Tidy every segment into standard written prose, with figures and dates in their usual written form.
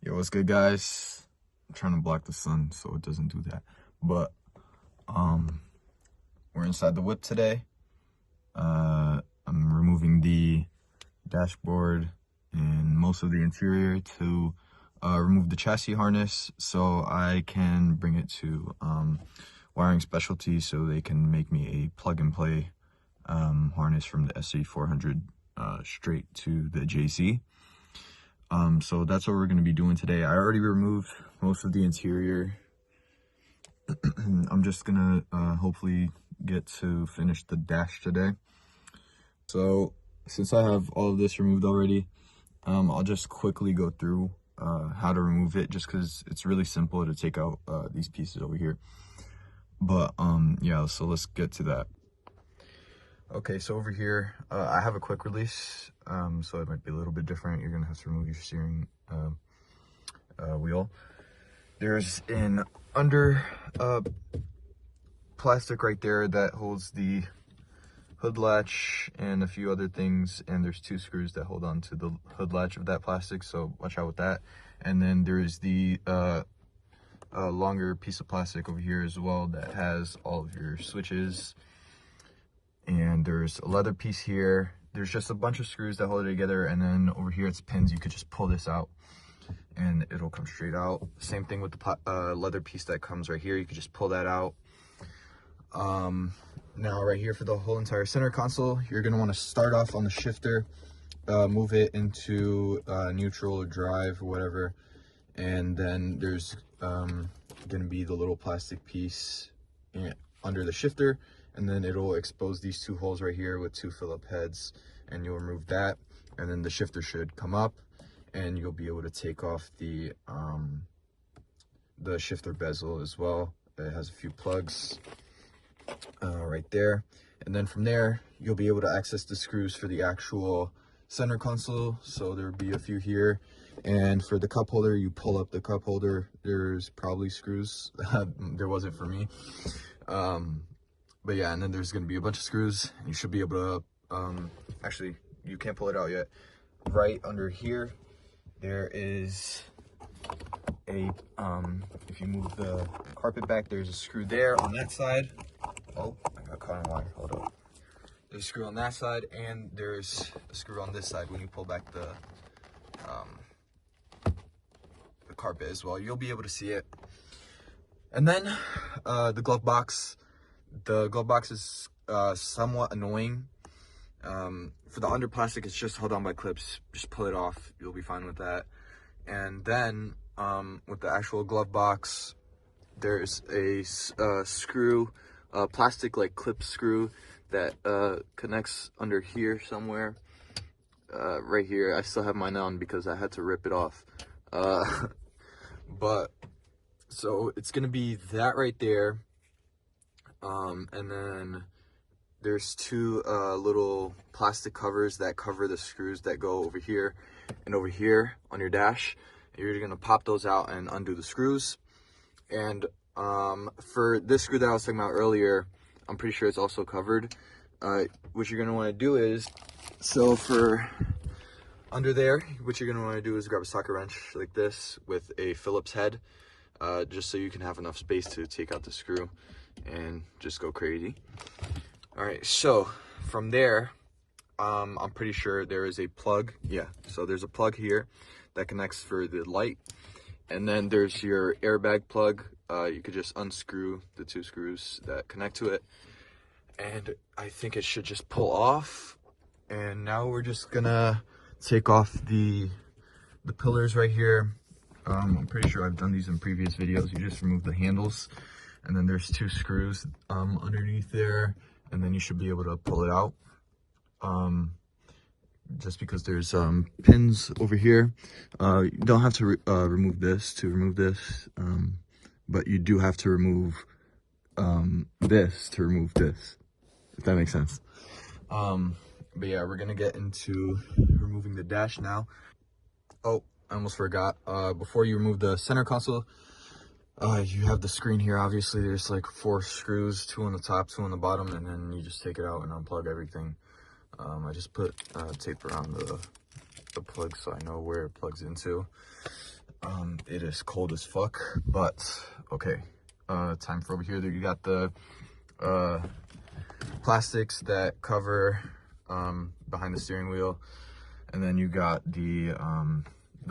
Yo, what's good, guys? I'm trying to block the sun so it doesn't do that. But we're inside the whip today. I'm removing the dashboard and most of the interior to remove the chassis harness so I can bring it to wiring specialty so they can make me a plug-and-play harness from the SC400 straight to the JC. So that's what we're going to be doing today. I already removed most of the interior. I'm just gonna hopefully get to finish the dash today. So since I have all of this removed already, I'll just quickly go through how to remove it, just because it's really simple to take out these pieces over here. But yeah, so let's get to that. Okay, so over here, I have a quick release, so it might be a little bit different. You're gonna have to remove your steering wheel. There's an under plastic right there that holds the hood latch and a few other things, and there's two screws that hold on to the hood latch of that plastic, so watch out with that. And then there's the longer piece of plastic over here as well that has all of your switches. And there's a leather piece here. There's just a bunch of screws that hold it together, and then over here it's pins. You could just pull this out and it'll come straight out. Same thing with the leather piece that comes right here. You could just pull that out. Now right here for the whole entire center console, you're going to want to start off on the shifter, move it into neutral or drive or whatever, and then there's going to be the little plastic piece under the shifter, and then it'll expose these two holes right here with two Phillip heads, and you'll remove that, and then the shifter should come up and you'll be able to take off the shifter bezel as well. It has a few plugs right there, and then from there you'll be able to access the screws for the actual center console. So there'll be a few here, and for the cup holder, you pull up the cup holder. There's probably screws. There wasn't for me, but yeah, and then there's going to be a bunch of screws, and you should be able to actually, you can't pull it out yet. Right under here there is a if you move the carpet back, there's a screw there on that side. Oh, I got caught on wire. Hold up. There's a screw on that side, and there's a screw on this side when you pull back the carpet as well. You'll be able to see it. And then the glove box. The glove box is somewhat annoying. For the under plastic, it's just held on by clips. Just pull it off. You'll be fine with that. And then with the actual glove box, there's a screw, plastic like clip screw that connects under here somewhere. Right here. I still have mine on because I had to rip it off. But so it's gonna be that right there. And then there's two little plastic covers that cover the screws that go over here and over here on your dash. You're gonna pop those out and undo the screws. And for this screw that I was talking about earlier, I'm pretty sure it's also covered. What you're gonna want to do is, so for under there, what you're gonna want to do is grab a socket wrench like this with a Phillips head, just so you can have enough space to take out the screw and just go crazy. All right, so from there, I'm pretty sure there is a plug. Yeah, so there's a plug here that connects for the light, and then there's your airbag plug. You could just unscrew the two screws that connect to it, and I think it should just pull off. And now we're just gonna take off the pillars right here. I'm pretty sure I've done these in previous videos. You just remove the handles, and then there's two screws underneath there, and then you should be able to pull it out. Just because there's pins over here. You don't have to remove this to remove this, but you do have to remove this to remove this, if that makes sense. But yeah, we're gonna get into removing the dash now. Oh, I almost forgot. Before you remove the center console, you have the screen here. Obviously there's like 4 screws, 2 on the top, 2 on the bottom, and then you just take it out and unplug everything. I just put tape around the plug so I know where it plugs into. It is cold as fuck, but okay. Time for over here. You got the plastics that cover behind the steering wheel, and then you got the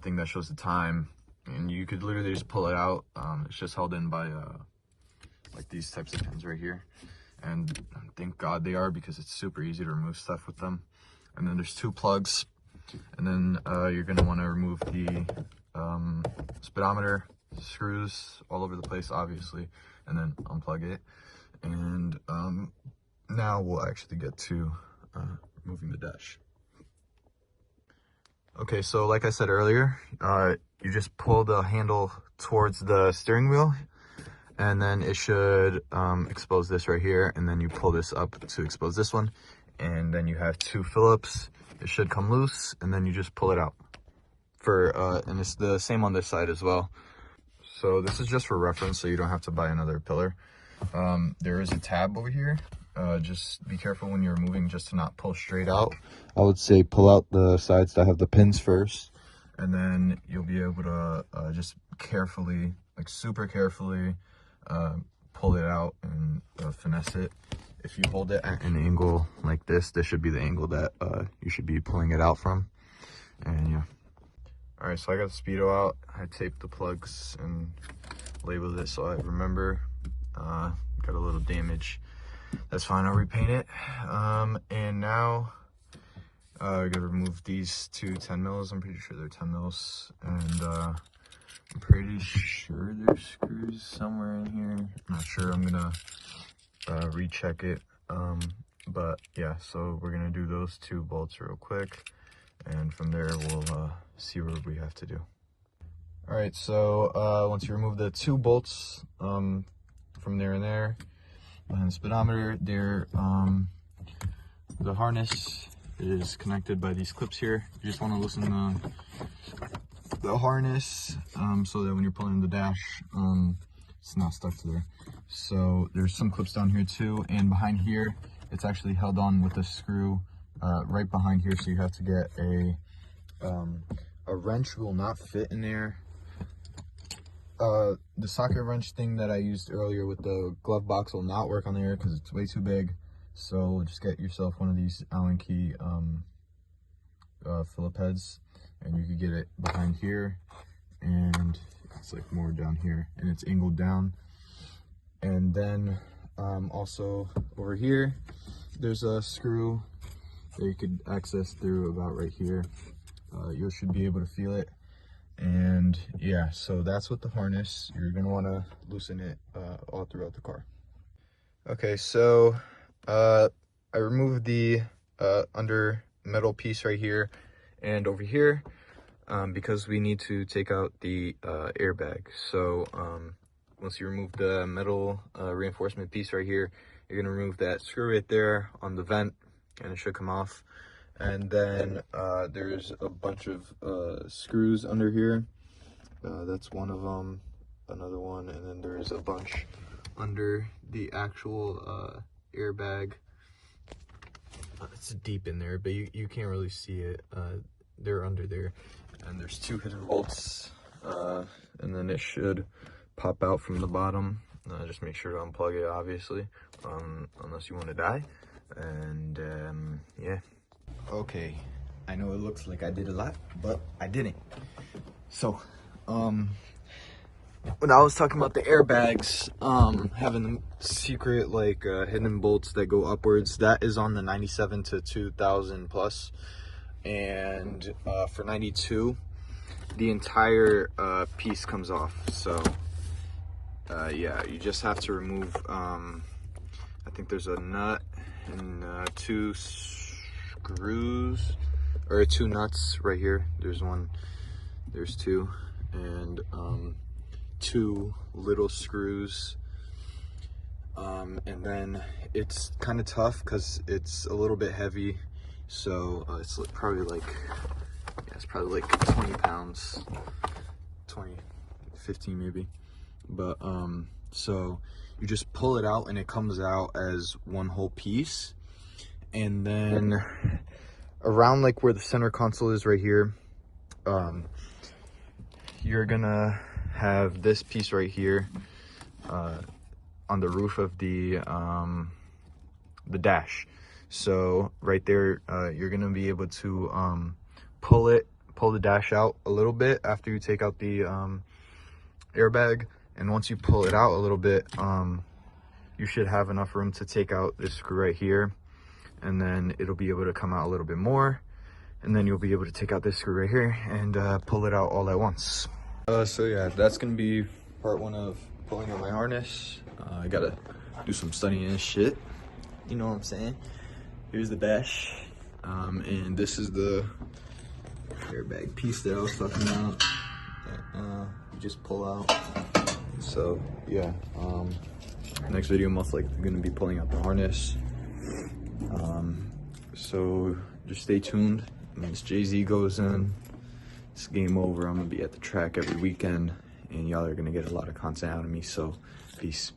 thing that shows the time, and you could literally just pull it out. It's just held in by like these types of pins right here, and thank God they are, because it's super easy to remove stuff with them. And then there's 2 plugs, and then you're gonna want to remove the speedometer screws all over the place, obviously, and then unplug it. And now we'll actually get to removing the dash. Okay, so like I said earlier, you just pull the handle towards the steering wheel, and then it should expose this right here, and then you pull this up to expose this one, and then you have 2 Phillips. It should come loose, and then you just pull it out. And it's the same on this side as well. So this is just for reference, so you don't have to buy another pillar. There is a tab over here. Just be careful when you're moving, just to not pull straight out. I would say pull out the sides that have the pins first, and then you'll be able to just carefully, like super carefully, pull it out and finesse it. If you hold it at an angle like this, this should be the angle that you should be pulling it out from. And yeah. All right, so I got the speedo out. I taped the plugs and labeled it so I remember. Got a little damage. That's fine, I'll repaint it. And now I gotta remove these 2 10 mils. I'm pretty sure they're 10 mils. And I'm pretty sure there's screws somewhere in here. I'm not sure, I'm gonna recheck it. But yeah, so we're gonna do those 2 bolts real quick, and from there we'll see what we have to do. All right, so once you remove the 2 bolts from there and there behind the speedometer, the harness is connected by these clips here. You just want to loosen the harness so that when you're pulling the dash, it's not stuck to there. So there's some clips down here too, and behind here it's actually held on with a screw right behind here, so you have to get a wrench. Will not fit in there. The socket wrench thing that I used earlier with the glove box will not work on there because it's way too big. So just get yourself one of these Allen key Phillip heads, and you can get it behind here, and it's like more down here, and it's angled down. And then also over here there's a screw that you could access through about right here. You should be able to feel it. And yeah, so that's with the harness. You're gonna want to loosen it all throughout the car. Okay, so I removed the under metal piece right here and over here because we need to take out the airbag. So once you remove the metal reinforcement piece right here, you're gonna remove that screw right there on the vent, and it should come off. And then there's a bunch of screws under here. That's one of them, another one, and then there's a bunch under the actual airbag. It's deep in there, but you can't really see it. They're under there. And there's 2 hidden bolts, and then it should pop out from the bottom. Just make sure to unplug it, obviously, unless you want to die. And yeah. Okay, I know it looks like I did a lot, but I didn't. So when I was talking about the airbags having the secret like hidden bolts that go upwards, that is on the 97 to 2000 plus. And for 92, the entire piece comes off. So yeah, you just have to remove I think there's a nut and 2 screws, or 2 nuts right here. There's 1, there's 2, and 2 little screws. And then it's kind of tough because it's a little bit heavy, so it's probably like, yeah, it's probably like 20 pounds, 15 maybe. But so you just pull it out and it comes out as one whole piece. And then around like where the center console is right here, you're gonna have this piece right here on the roof of the dash. So right there, you're gonna be able to pull the dash out a little bit after you take out the airbag. And once you pull it out a little bit, you should have enough room to take out this screw right here, and then it'll be able to come out a little bit more, and then you'll be able to take out this screw right here and pull it out all at once. So yeah, that's gonna be part one of pulling out my harness. I gotta do some studying and shit, you know what I'm saying. Here's the dash, and this is the airbag piece that I was talking about that you just pull out. So yeah, next video most likely gonna be pulling out the harness. So just stay tuned. Once Jay-Z goes in, it's game over. I'm gonna be at the track every weekend, and y'all are gonna get a lot of content out of me. So peace.